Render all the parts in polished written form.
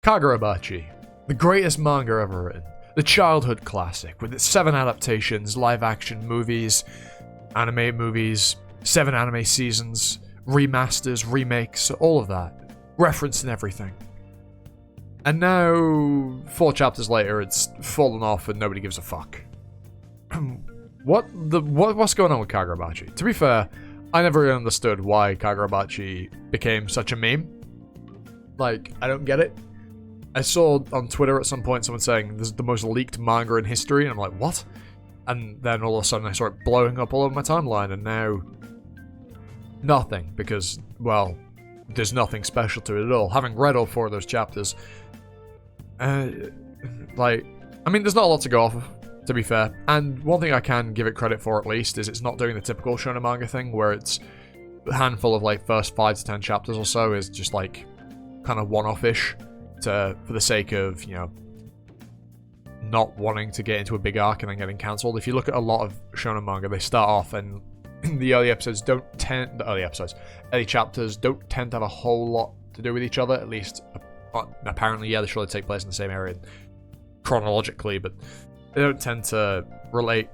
Kagurabachi, the greatest manga ever written. The childhood classic, with its 7 adaptations, live-action movies, anime movies, 7 anime seasons, remasters, remakes, all of that. Referenced in everything. And now, 4 chapters later, it's fallen off and nobody gives a fuck. What's going on with Kagurabachi? To be fair, I never really understood why Kagurabachi became such a meme. Like, I don't get it. I saw on Twitter at some point someone saying this is the most leaked manga in history, and I'm like, what? And then all of a sudden I saw it blowing up all over my timeline, and now nothing, because, well, there's nothing special to it at all. Having read all 4 of those chapters, like, I mean, there's not a lot to go off of, to be fair. And one thing I can give it credit for at least is it's not doing the typical shonen manga thing where it's a handful of like first 5 to 10 chapters or so is just like kind of one-off-ish for the sake of, you know, not wanting to get into a big arc and then getting cancelled. If you look at a lot of shonen manga, they start off and the early chapters don't tend to have a whole lot to do with each other, at least apparently. Yeah, they surely take place in the same area chronologically, but they don't tend to relate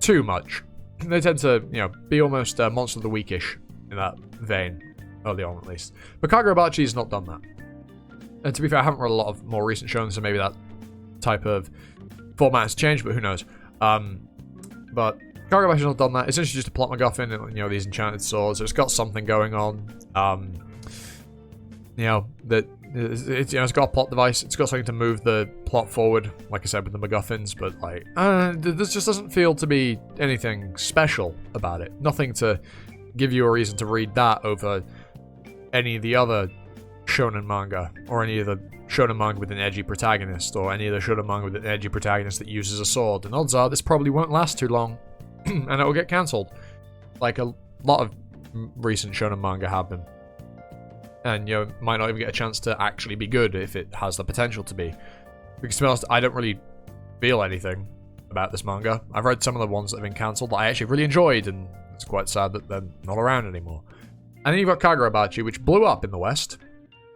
too much. They tend to, you know, be almost Monster of the Week-ish in that vein, early on at least. But Kagurabachi's not done that. And to be fair, I haven't read a lot of more recent shows, so maybe that type of format has changed, but who knows. But Kagurabachi's not done that. It's essentially just a plot MacGuffin and, you know, these enchanted swords. It's got something going on. You know, that it's got a plot device. It's got something to move the plot forward, like I said, with the MacGuffins, but like, this just doesn't feel to be anything special about it. Nothing to give you a reason to read that over any of the other shonen manga, or any of the shonen manga with an edgy protagonist, or any of the shonen manga with an edgy protagonist that uses a sword. And odds are this probably won't last too long, and it will get cancelled, like a lot of recent shonen manga have been. And, you know, might not even get a chance to actually be good if it has the potential to be. Because to be honest, I don't really feel anything about this manga. I've read some of the ones that have been cancelled that I actually really enjoyed, and it's quite sad that they're not around anymore. And then you've got Kagurabachi, which blew up in the West,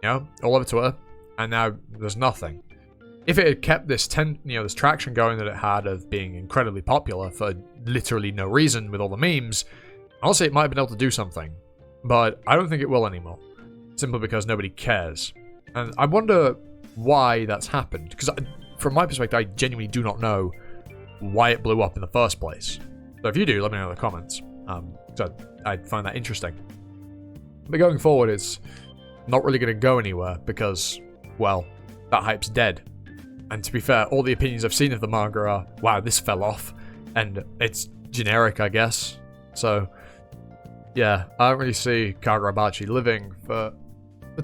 you know, all over Twitter, and now there's nothing. If it had kept this this traction going that it had of being incredibly popular for literally no reason with all the memes, I'll say it might have been able to do something. But I don't think it will anymore. Simply because nobody cares. And I wonder why that's happened. Because from my perspective, I genuinely do not know why it blew up in the first place. So if you do, let me know in the comments. So I'd find that interesting. But going forward, it's not really going to go anywhere because, well, that hype's dead. And to be fair, all the opinions I've seen of the manga are, wow, this fell off. And it's generic, I guess. So, yeah, I don't really see Kagurabachi living for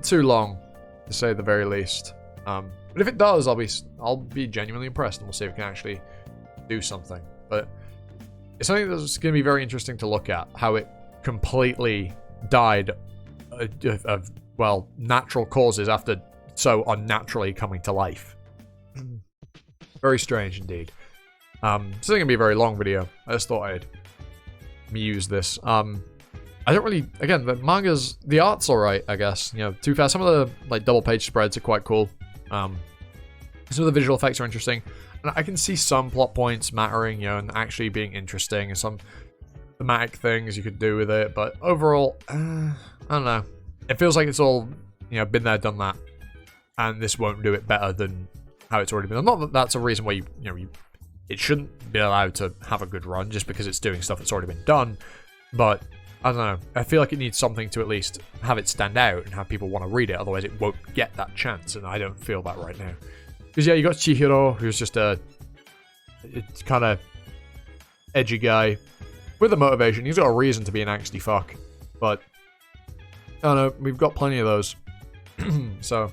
too long, to say the very least. But if it does, I'll be genuinely impressed, and we'll see if it can actually do something. But it's something that's going to be very interesting to look at, how it completely died of well, natural causes after so unnaturally coming to life. Very strange indeed. This isn't going to be a very long video. I just thought I'd use this. I don't really, again, the art's alright, I guess. You know, too fast. Some of the, like, double page spreads are quite cool. Some of the visual effects are interesting. And I can see some plot points mattering, you know, and actually being interesting, and some thematic things you could do with it. But overall, I don't know. It feels like it's all, you know, been there, done that. And this won't do it better than how it's already been done. Not that that's a reason why it shouldn't be allowed to have a good run just because it's doing stuff that's already been done. But I don't know. I feel like it needs something to at least have it stand out and have people want to read it. Otherwise, it won't get that chance, and I don't feel that right now. Because, yeah, you got Chihiro, who's just a kind of edgy guy with a motivation. He's got a reason to be an angsty fuck. But, I don't know. We've got plenty of those. So,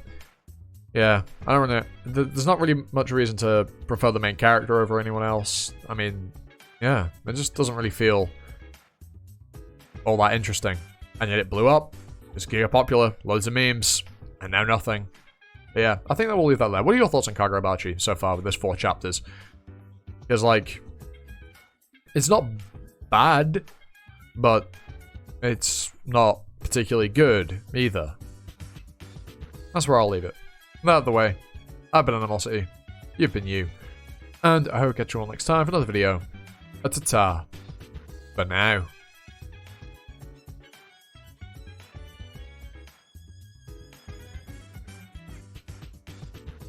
yeah. I don't know. There's not really much reason to prefer the main character over anyone else. I mean, yeah. It just doesn't really feel all that interesting. And yet it blew up. It's giga popular. Loads of memes. And now nothing. But yeah, I think that we'll leave that there. What are your thoughts on Kagurabachi so far with this 4 chapters? Because, like, it's not bad, but it's not particularly good either. That's where I'll leave it. Out of the way. I've been Animosity. You've been you. And I hope I catch you all next time for another video. A ta-ta. For now.